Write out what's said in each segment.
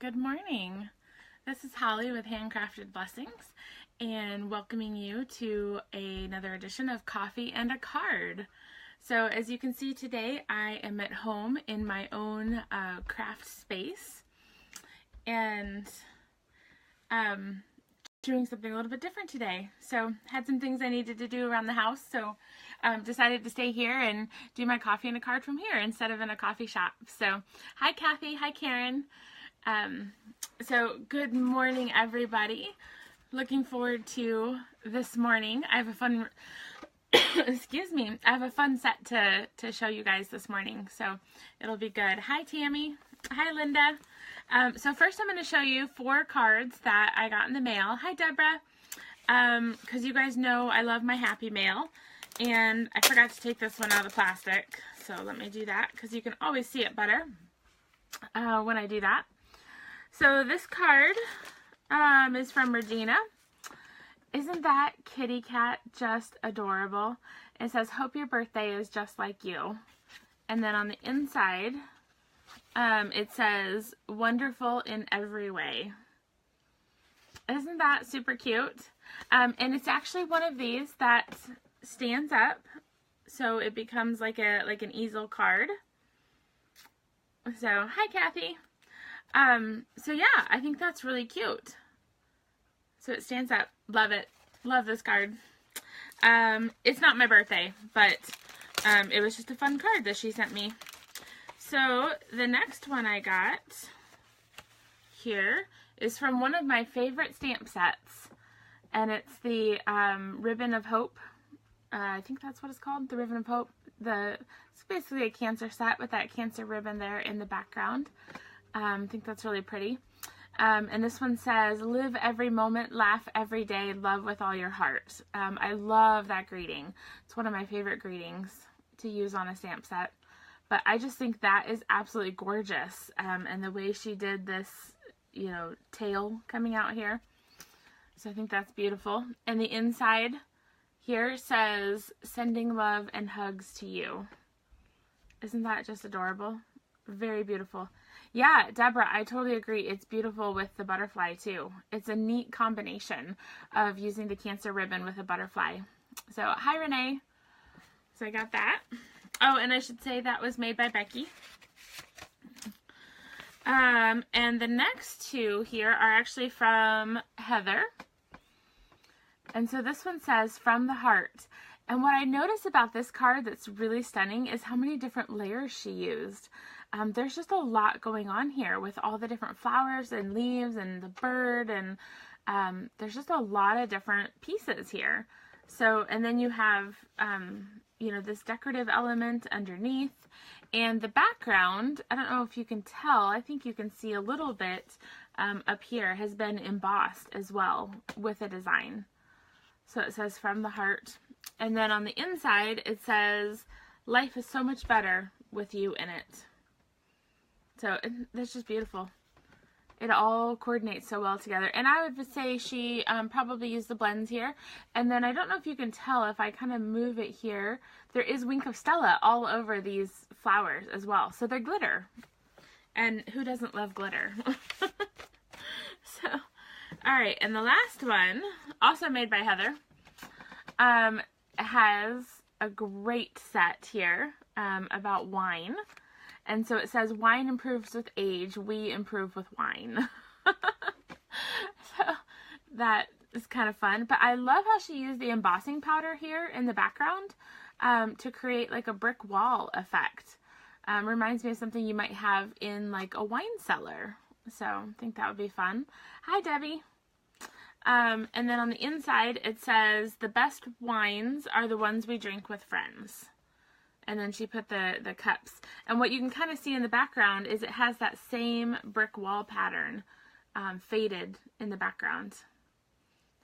Good morning. This is Holly with Handcrafted Blessings and welcoming you to another edition of Coffee and a Card. So as you can see today, I am at home in my own craft space and doing something a little bit different today. So had some things I needed to do around the house, so decided to stay here and do my coffee and a card from here instead of in a coffee shop. So hi Kathy, hi Karen. So good morning everybody. Looking forward to this morning. I have a fun excuse me, I have a fun set to show you guys this morning, so it'll be good. Hi Tammy, hi Linda. So first I'm going to show you 4 cards that I got in the mail. Hi Deborah. Because you guys know I love my Happy Mail, and I forgot to take this one out of the plastic, so let me do that because you can always see it better when I do that. So this card is from Regina. Isn't that kitty cat just adorable? It says, hope your birthday is just like you. And then on the inside, it says, wonderful in every way. Isn't that super cute? And it's actually one of these that stands up, so it becomes like an easel card. So, hi Kathy. So yeah, I think that's really cute. So it stands up. Love it. Love this card. It's not my birthday, but it was just a fun card that she sent me. So the next one I got here is from one of my favorite stamp sets, and it's the Ribbon of Hope. I think that's what it's called, the Ribbon of Hope. It's basically a cancer set with that cancer ribbon there in the background. I think that's really pretty. And this one says, live every moment, laugh every day, love with all your heart. I love that greeting. It's one of my favorite greetings to use on a stamp set. But I just think that is absolutely gorgeous. And the way she did this, you know, tail coming out here. So I think that's beautiful. And the inside here says, sending love and hugs to you. Isn't that just adorable? Very beautiful. Yeah, Deborah, I totally agree. It's beautiful with the butterfly too. It's a neat combination of using the cancer ribbon with a butterfly. So, hi Renee. So I got that. Oh, and I should say that was made by Becky. And the next 2 here are actually from Heather. And so this one says, from the heart. And what I notice about this card that's really stunning is how many different layers she used. There's just a lot going on here with all the different flowers and leaves and the bird, and there's just a lot of different pieces here. So, and then you have, you know, this decorative element underneath, and the background, I don't know if you can tell, I think you can see a little bit up here, has been embossed as well with a design. So it says from the heart. And then on the inside, it says, life is so much better with you in it. So that's just beautiful. It all coordinates so well together. And I would say she probably used the blends here. And then I don't know if you can tell if I kind of move it here, there is Wink of Stella all over these flowers as well. So they're glitter. And who doesn't love glitter? So, all right. And the last one, also made by Heather, has a great set here about wine. And so it says, wine improves with age, we improve with wine. So that is kind of fun. But I love how she used the embossing powder here in the background to create like a brick wall effect. Reminds me of something you might have in like a wine cellar. So I think that would be fun. Hi, Debbie. And then on the inside, it says, the best wines are the ones we drink with friends. And then she put the cups. And what you can kind of see in the background is it has that same brick wall pattern faded in the background.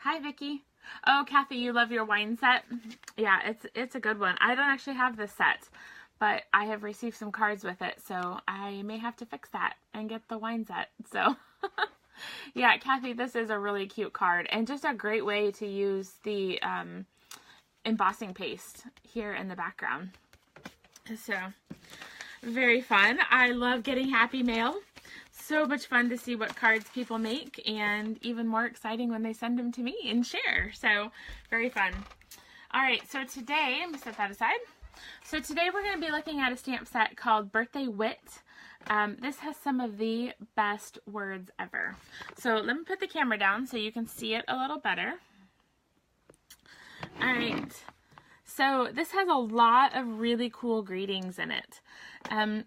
Hi, Vicki. Oh, Kathy, you love your wine set? Yeah, it's a good one. I don't actually have this set, but I have received some cards with it, so I may have to fix that and get the wine set. So, yeah, Kathy, this is a really cute card and just a great way to use the embossing paste here in the background. So, Very fun. I love getting happy mail. So much fun to see what cards people make, and even more exciting when they send them to me and share. So very fun. All right, so today, I'm going to set that aside. So today we're going to be looking at a stamp set called Birthday Wit. This has some of the best words ever. So let me put the camera down so you can see it a little better. All right. So this has a lot of really cool greetings in it.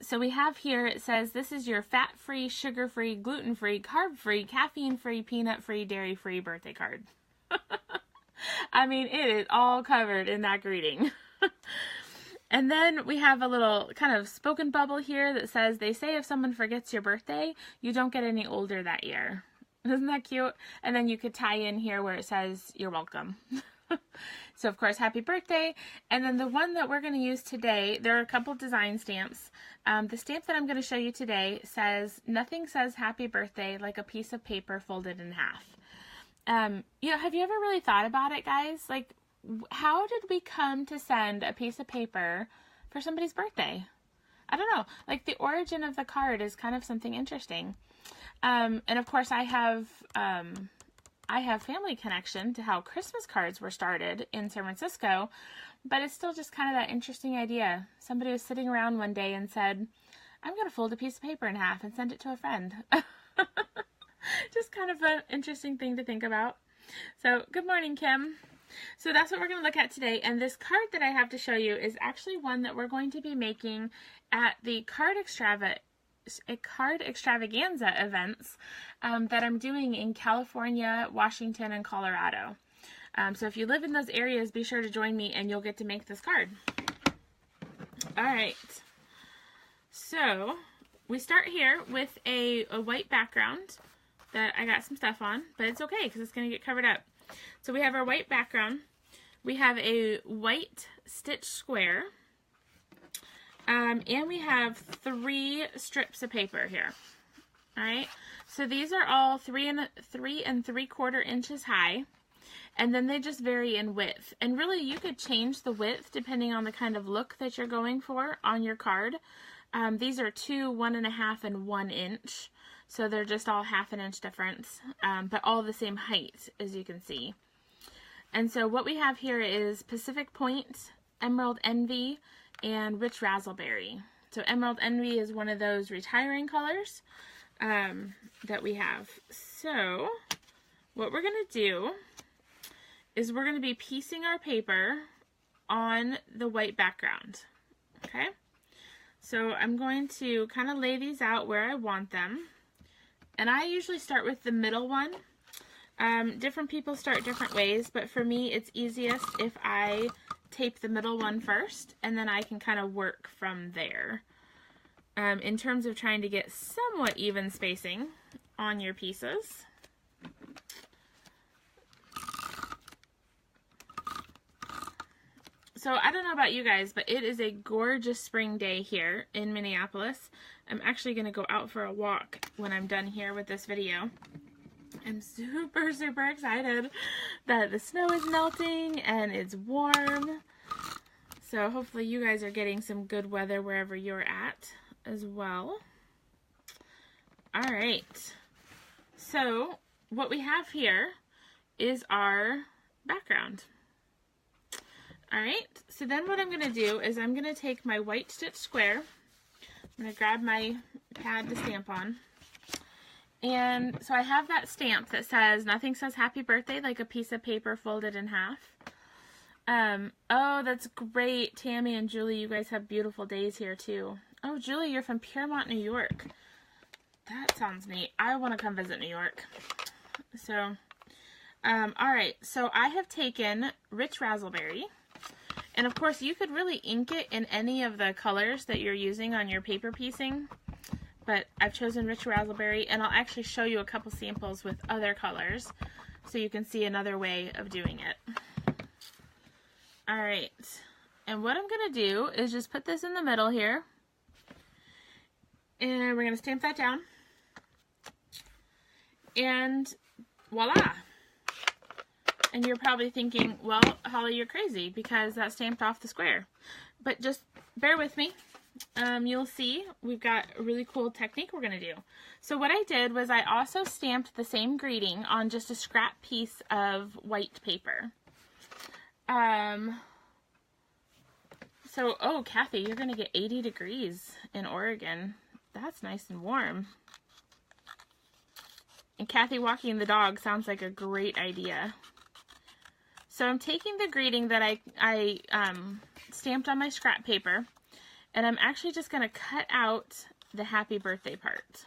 So we have here, it says, this is your fat-free, sugar-free, gluten-free, carb-free, caffeine-free, peanut-free, dairy-free birthday card. I mean, it is all covered in that greeting. And then we have a little kind of spoken bubble here that says, they say if someone forgets your birthday, you don't get any older that year. Isn't that cute? And then you could tie in here where it says, you're welcome. So of course, happy birthday. And then the one that we're going to use today, there are a couple design stamps. The stamp that I'm going to show you today says, nothing says happy birthday like a piece of paper folded in half. You know, have you ever really thought about it, guys? Like, how did we come to send a piece of paper for somebody's birthday? I don't know. Like, the origin of the card is kind of something interesting. And of course, I have family connection to how Christmas cards were started in San Francisco, but it's still just kind of that interesting idea. Somebody was sitting around one day and said, I'm going to fold a piece of paper in half and send it to a friend. Just kind of an interesting thing to think about. So, good morning, Kim. So that's what we're going to look at today, and this card that I have to show you is actually one that we're going to be making at the card extravaganza events that I'm doing in California, Washington, and Colorado. So if you live in those areas, be sure to join me and you'll get to make this card. All right. So we start here with a white background that I got some stuff on, but it's okay because it's going to get covered up. So we have our white background. We have a white stitch square. And we have 3 strips of paper here. All right. So these are all 3 3/4 inches high, and then they just vary in width. And really, you could change the width depending on the kind of look that you're going for on your card. These are 2, 1.5, and 1 inch. So they're just all 1/2 inch difference, but all the same height, as you can see. And so what we have here is Pacific Point, Emerald Envy, and Rich Razzleberry. So Emerald Envy is one of those retiring colors that we have. So what we're going to do is we're going to be piecing our paper on the white background. Okay? So I'm going to kind of lay these out where I want them. And I usually start with the middle one. Different people start different ways, but for me it's easiest if I tape the middle one first, and then I can kind of work from there. In terms of trying to get somewhat even spacing on your pieces. So I don't know about you guys, but it is a gorgeous spring day here in Minneapolis. I'm actually going to go out for a walk when I'm done here with this video. I'm super, super excited that the snow is melting and it's warm. So hopefully you guys are getting some good weather wherever you're at as well. All right. So what we have here is our background. All right. So then what I'm going to do is I'm going to take my white stitch square. I'm going to grab my pad to stamp on. And so I have that stamp that says, nothing says happy birthday like a piece of paper folded in half. Oh, that's great. Tammy and Julie, you guys have beautiful days here too. Oh, Julie, you're from Piermont, New York. That sounds neat. I want to come visit New York. So, all right. So I have taken Rich Razzleberry. And of course, you could really ink it in any of the colors that you're using on your paper piecing. But I've chosen Rich Razzleberry, and I'll actually show you a couple samples with other colors so you can see another way of doing it. All right. And what I'm going to do is just put this in the middle here. And we're going to stamp that down. And voila. And you're probably thinking, well, Holly, you're crazy because that stamped off the square. But just bear with me. you'll see we've got a really cool technique we're going to do. So what I did was I also stamped the same greeting on just a scrap piece of white paper. So, oh, Kathy, you're going to get 80 degrees in Oregon. That's nice and warm. And Kathy walking the dog sounds like a great idea. So I'm taking the greeting that I stamped on my scrap paper, and I'm actually just going to cut out the happy birthday part.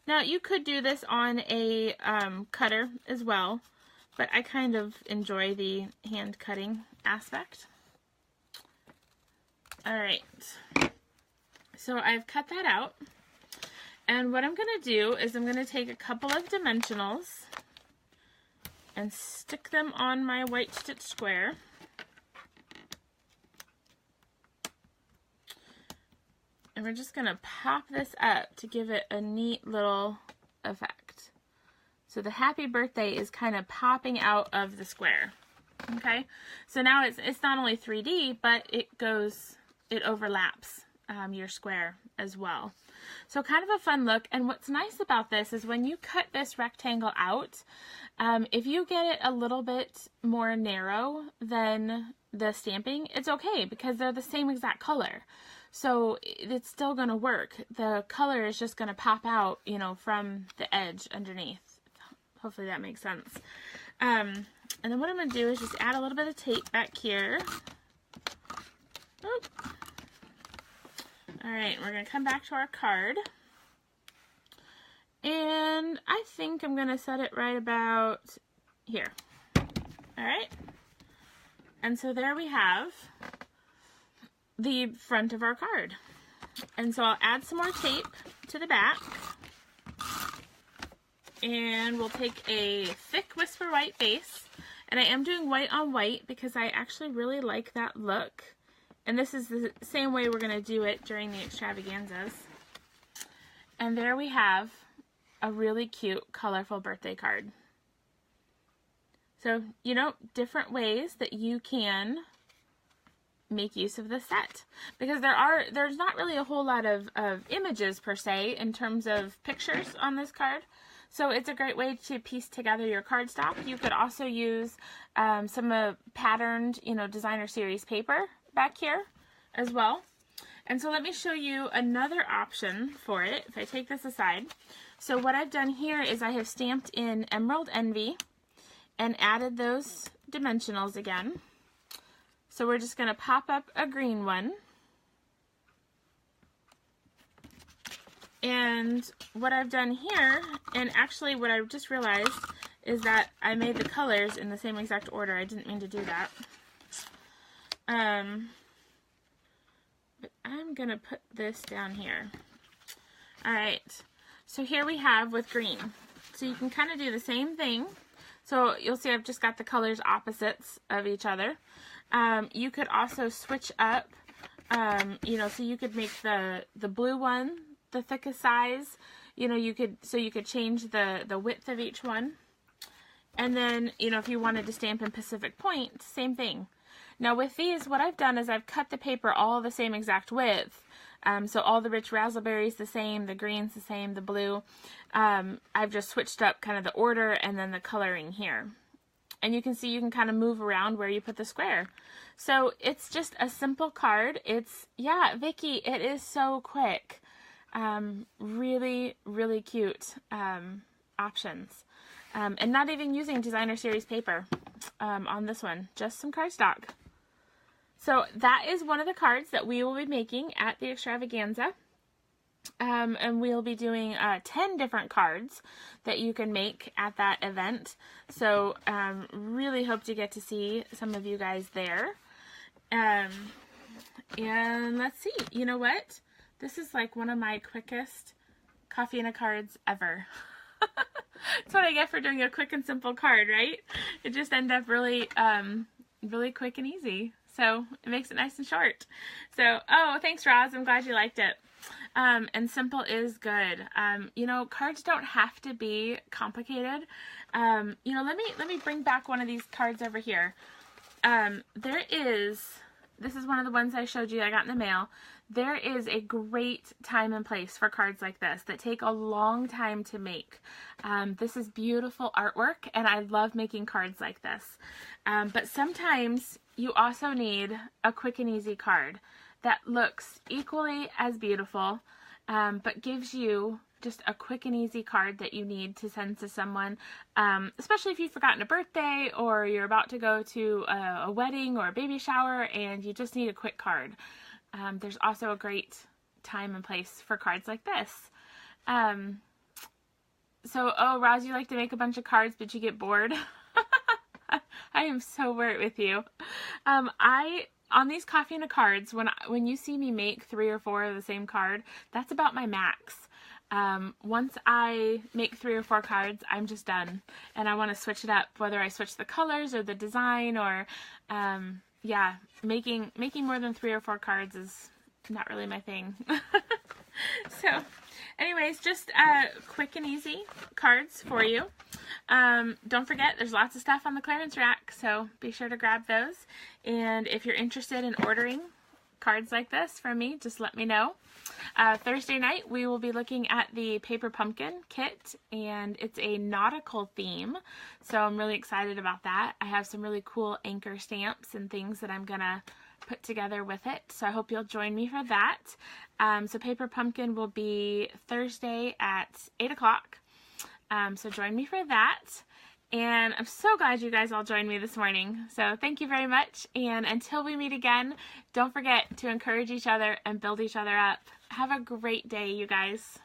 Now, you could do this on a cutter as well, but I kind of enjoy the hand cutting aspect. Alright, so I've cut that out, and what I'm going to do is I'm going to take a couple of dimensionals and stick them on my white stitch square. And we're just going to pop this up to give it a neat little effect. So the happy birthday is kind of popping out of the square. Okay, so now it's not only 3D, but it overlaps your square as well. So kind of a fun look. And what's nice about this is when you cut this rectangle out, if you get it a little bit more narrow than the stamping, it's okay because they're the same exact color. So it's still going to work. The color is just going to pop out, you know, from the edge underneath. Hopefully that makes sense. And then what I'm going to do is just add a little bit of tape back here. Oop. All right, we're going to come back to our card. And I think I'm going to set it right about here. All right. And so there we have the front of our card. And so I'll add some more tape to the back. And we'll take a thick Whisper White base. And I am doing white on white because I actually really like that look. And this is the same way we're going to do it during the extravaganzas. And there we have a really cute, colorful birthday card. So, you know, different ways that you can make use of the set. Because there's not really a whole lot of images per se in terms of pictures on this card. So it's a great way to piece together your cardstock. You could also use some patterned, you know, designer series paper back here as well. And so let me show you another option for it if I take this aside. So what I've done here is I have stamped in Emerald Envy and added those dimensionals again. So we're just going to pop up a green one. And what I've done here, and actually what I just realized is that I made the colors in the same exact order. I didn't mean to do that. But I'm going to put this down here. Alright, so here we have with green. So you can kind of do the same thing. So you'll see I've just got the colors opposites of each other. You could also switch up, you know, so you could make the blue one the thickest size. You know, you could change the width of each one. And then, you know, if you wanted to stamp in Pacific Point, same thing. Now with these, what I've done is I've cut the paper all the same exact width. So all the rich raspberries the same, the greens the same, the blue. I've just switched up kind of the order and then the coloring here. And you can see you can kind of move around where you put the square. So it's just a simple card. It's, yeah, Vicki, it is so quick. Really, really cute options. And not even using designer series paper on this one, just some cardstock. So that is one of the cards that we will be making at the extravaganza. And we'll be doing 10 different cards that you can make at that event. So really hope to get to see some of you guys there. And let's see, you know what? This is like one of my quickest coffee and a cards ever. That's what I get for doing a quick and simple card, right? It just ended up really, really quick and easy. So it makes it nice and short. So, oh, thanks, Roz. I'm glad you liked it. And simple is good. You know, cards don't have to be complicated. You know, let me bring back one of these cards over here. This is one of the ones I showed you I got in the mail. there is a great time and place for cards like this that take a long time to make. This is beautiful artwork, and I love making cards like this. But sometimes you also need a quick and easy card that looks equally as beautiful, but gives you just a quick and easy card that you need to send to someone, especially if you've forgotten a birthday or you're about to go to a wedding or a baby shower and you just need a quick card. There's also a great time and place for cards like this. Oh, Roz, you like to make a bunch of cards, but you get bored? I am so right with you. On these coffee and a cards, when you see me make 3 or 4 of the same card, that's about my max. Once I make 3 or 4 cards, I'm just done, and I want to switch it up, whether I switch the colors or the design, or yeah, making more than 3 or 4 cards is not really my thing. So anyways, just quick and easy cards for you. Don't forget, there's lots of stuff on the clearance rack, so be sure to grab those. And if you're interested in ordering cards like this from me, just let me know. Thursday night we will be looking at the Paper Pumpkin kit, and it's a nautical theme, so I'm really excited about that. I have some really cool anchor stamps and things that I'm gonna put together with it, so I hope you'll join me for that. So Paper Pumpkin will be Thursday at 8 o'clock, so join me for that. And I'm so glad you guys all joined me this morning. So thank you very much. And until we meet again, don't forget to encourage each other and build each other up. Have a great day, you guys.